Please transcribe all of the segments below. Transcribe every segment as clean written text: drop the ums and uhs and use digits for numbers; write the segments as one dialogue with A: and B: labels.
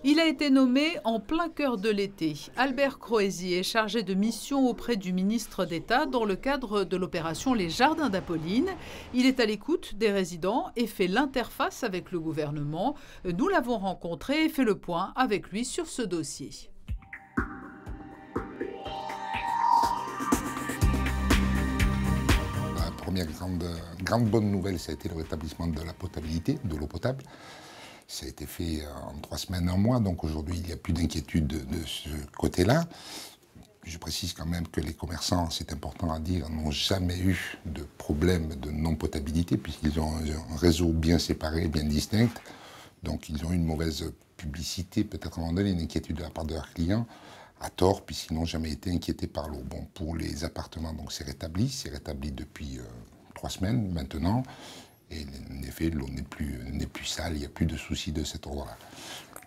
A: Il a été nommé en plein cœur de l'été. Albert Croesi est chargé de mission auprès du ministre d'État dans le cadre de l'opération Les Jardins d'Apolline. Il est à l'écoute des résidents et fait l'interface avec le gouvernement. Nous l'avons rencontré et fait le point avec lui sur ce dossier.
B: La première grande bonne nouvelle, ça a été le rétablissement de la potabilité, de l'eau potable. Ça a été fait en 3 semaines, 1 mois, donc aujourd'hui il n'y a plus d'inquiétude de ce côté-là. Je précise quand même que les commerçants, c'est important à dire, n'ont jamais eu de problème de non-potabilité puisqu'ils ont un réseau bien séparé, bien distinct. Donc ils ont eu une mauvaise publicité, peut-être à un moment donné, une inquiétude de la part de leurs clients, à tort, puisqu'ils n'ont jamais été inquiétés par l'eau. Bon, pour les appartements, donc c'est rétabli depuis 3 semaines maintenant. Et en effet, l'eau n'est plus sale, il n'y a plus de soucis de cet ordre-là.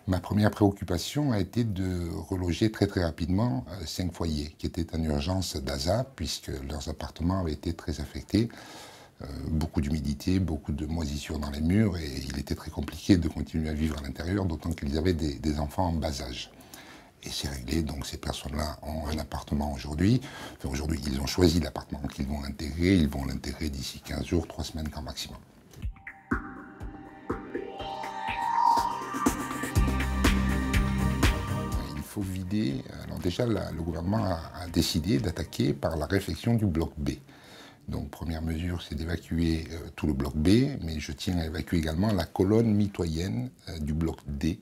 B: Ma première préoccupation a été de reloger très rapidement 5 foyers qui étaient en urgence d'ASA, puisque leurs appartements avaient été très affectés. Beaucoup d'humidité, beaucoup de moisissures dans les murs, et il était très compliqué de continuer à vivre à l'intérieur, d'autant qu'ils avaient des enfants en bas âge. Et c'est réglé, donc ces personnes-là ont un appartement aujourd'hui. Enfin, aujourd'hui, ils ont choisi l'appartement qu'ils vont intégrer. Ils vont l'intégrer d'ici 15 jours, 3 semaines grand maximum. Il faut vider. Alors déjà, le gouvernement a décidé d'attaquer par la réfection du bloc B. Donc première mesure, c'est d'évacuer tout le bloc B, mais je tiens à évacuer également la colonne mitoyenne du bloc D,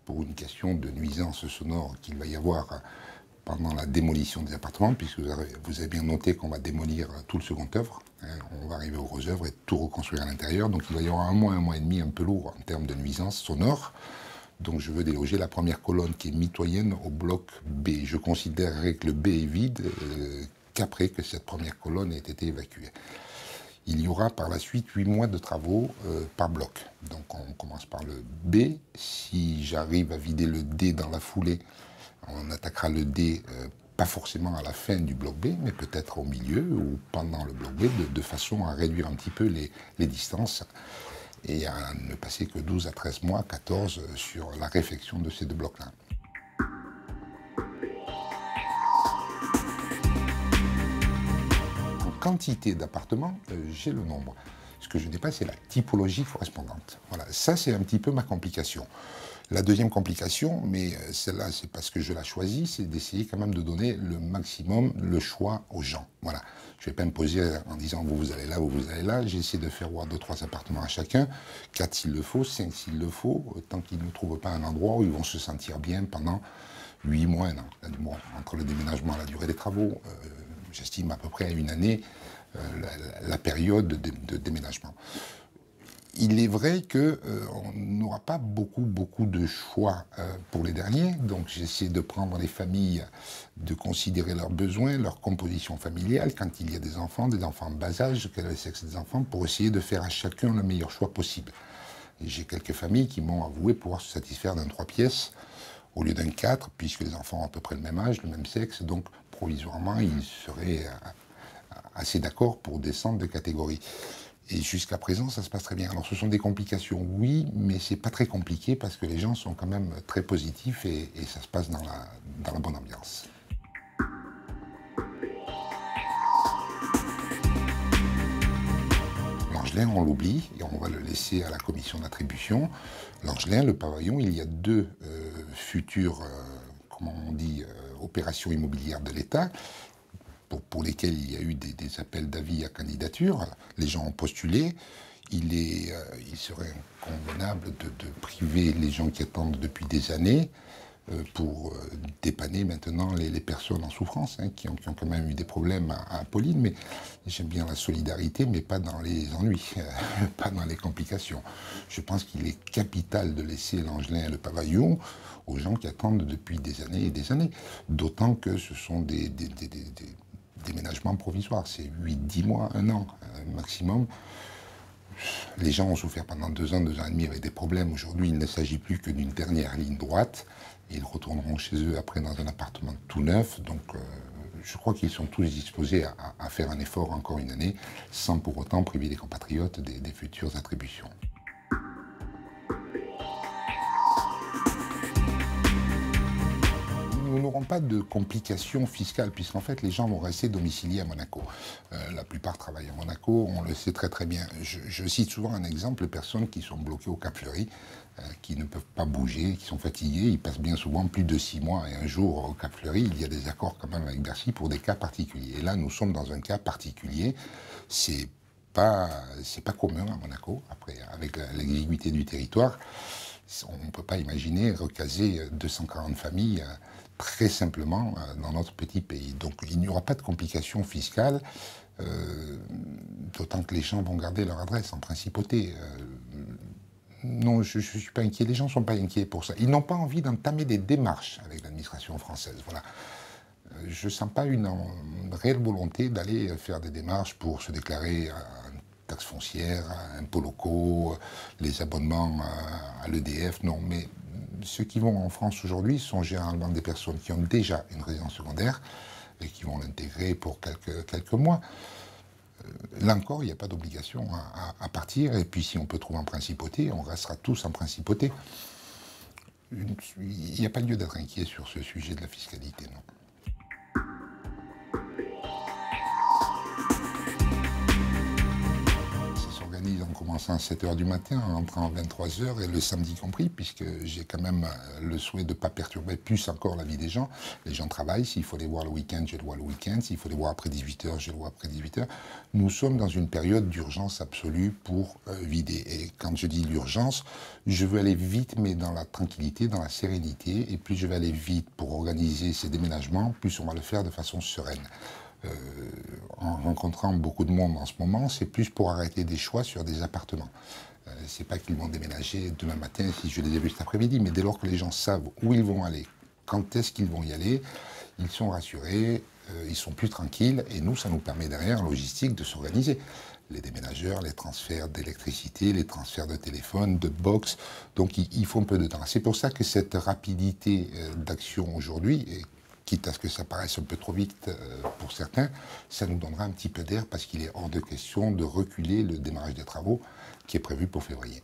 B: pour une question de nuisance sonore qu'il va y avoir pendant la démolition des appartements, puisque vous avez bien noté qu'on va démolir tout le second œuvre. On va arriver aux gros œuvres et tout reconstruire à l'intérieur. Donc il va y avoir un mois et demi un peu lourd en termes de nuisance sonore. Donc je veux déloger la première colonne qui est mitoyenne au bloc B. Je considérerais que le B est vide qu'après que cette première colonne ait été évacuée. Il y aura par la suite 8 mois de travaux par bloc. Donc on commence par le B. Si j'arrive à vider le D dans la foulée, on attaquera le D, pas forcément à la fin du bloc B, mais peut-être au milieu ou pendant le bloc B, de façon à réduire un petit peu les distances et à ne passer que 12 à 13 mois, 14 sur la réfection de ces 2 blocs-là. Quantité d'appartements, j'ai le nombre. Ce que je n'ai pas, c'est la typologie correspondante. Voilà, ça c'est un petit peu ma complication. La deuxième complication, mais celle-là c'est parce que je la choisis, c'est d'essayer quand même de donner le maximum le choix aux gens. Voilà, je ne vais pas me poser en disant vous allez là, vous allez là. J'essaie de faire voir 2-3 appartements à chacun, 4 s'il le faut, 5 s'il le faut, tant qu'ils ne trouvent pas un endroit où ils vont se sentir bien pendant 8 mois, 1 an. Bon, entre le déménagement et la durée des travaux, j'estime à peu près à 1 année la période de déménagement. Il est vrai qu'on n'aura pas beaucoup de choix pour les derniers, donc j'essaie de prendre les familles, de considérer leurs besoins, leur composition familiale, quand il y a des enfants en bas âge, quel est le sexe des enfants, pour essayer de faire à chacun le meilleur choix possible. Et j'ai quelques familles qui m'ont avoué pouvoir se satisfaire d'un 3 pièces au lieu d'un 4, puisque les enfants ont à peu près le même âge, le même sexe, donc provisoirement ils seraient assez d'accord pour descendre de catégorie. Et jusqu'à présent, ça se passe très bien. Alors, ce sont des complications, oui, mais c'est pas très compliqué parce que les gens sont quand même très positifs et ça se passe dans la bonne ambiance. L'Angelin, on l'oublie et on va le laisser à la commission d'attribution. L'Angelin, le pavillon, il y a 2 futures, comment on dit, opérations immobilières de l'État, pour lesquels il y a eu des appels d'avis à candidature. Les gens ont postulé. Il serait convenable de priver les gens qui attendent depuis des années pour dépanner maintenant les personnes en souffrance, hein, qui ont quand même eu des problèmes à Apolline. Mais j'aime bien la solidarité, mais pas dans les ennuis, pas dans les complications. Je pense qu'il est capital de laisser l'Angelin et le Pavillon aux gens qui attendent depuis des années et des années. D'autant que ce sont des déménagements provisoires. C'est 8-10 mois, 1 an maximum. Les gens ont souffert pendant 2 ans, 2 ans et demi avec des problèmes. Aujourd'hui, il ne s'agit plus que d'une dernière ligne droite. Et ils retourneront chez eux après dans un appartement tout neuf. Donc, je crois qu'ils sont tous disposés à faire un effort encore 1 année, sans pour autant priver les compatriotes des futures attributions. n'auront pas de complications fiscales, puisqu'en fait, les gens vont rester domiciliés à Monaco. La plupart travaillent à Monaco, on le sait très très bien. Je cite souvent un exemple de personnes qui sont bloquées au Cap-Fleuri, qui ne peuvent pas bouger, qui sont fatigués. Ils passent bien souvent plus de 6 mois et un jour au Cap-Fleuri. Il y a des accords quand même avec Bercy pour des cas particuliers. Et là, nous sommes dans un cas particulier. C'est pas commun à Monaco, après, avec l'exiguïté du territoire. On ne peut pas imaginer recaser 240 familles très simplement dans notre petit pays. Donc il n'y aura pas de complications fiscales, d'autant que les gens vont garder leur adresse en principauté. Non, je ne suis pas inquiet, les gens ne sont pas inquiets pour ça. Ils n'ont pas envie d'entamer des démarches avec l'administration française. Voilà. Je ne sens pas une réelle volonté d'aller faire des démarches pour se déclarer taxes foncières, impôts locaux, les abonnements à l'EDF, non. Mais ceux qui vont en France aujourd'hui sont généralement des personnes qui ont déjà une résidence secondaire et qui vont l'intégrer pour quelques mois. Là encore, il n'y a pas d'obligation à partir. Et puis si on peut trouver en principauté, on restera tous en principauté. Il n'y a pas lieu d'être inquiet sur ce sujet de la fiscalité, non. En commençant à 7 h du matin, en rentrant à 23 h et le samedi compris, puisque j'ai quand même le souhait de ne pas perturber plus encore la vie des gens. Les gens travaillent, s'il faut les voir le week-end, je les vois le week-end, s'il faut les voir après 18 h, je les vois après 18 h. Nous sommes dans une période d'urgence absolue pour vider. Et quand je dis l'urgence, je veux aller vite, mais dans la tranquillité, dans la sérénité, et plus je vais aller vite pour organiser ces déménagements, plus on va le faire de façon sereine. En rencontrant beaucoup de monde en ce moment, c'est plus pour arrêter des choix sur des appartements. C'est pas qu'ils vont déménager demain matin si je les ai vus cet après-midi, mais dès lors que les gens savent où ils vont aller, quand est-ce qu'ils vont y aller, ils sont rassurés, ils sont plus tranquilles, et nous, ça nous permet derrière, en logistique, de s'organiser. Les déménageurs, les transferts d'électricité, les transferts de téléphone, de box, donc il faut un peu de temps. C'est pour ça que cette rapidité d'action aujourd'hui, quitte à ce que ça paraisse un peu trop vite pour certains, ça nous donnera un petit peu d'air parce qu'il est hors de question de reculer le démarrage des travaux qui est prévu pour février.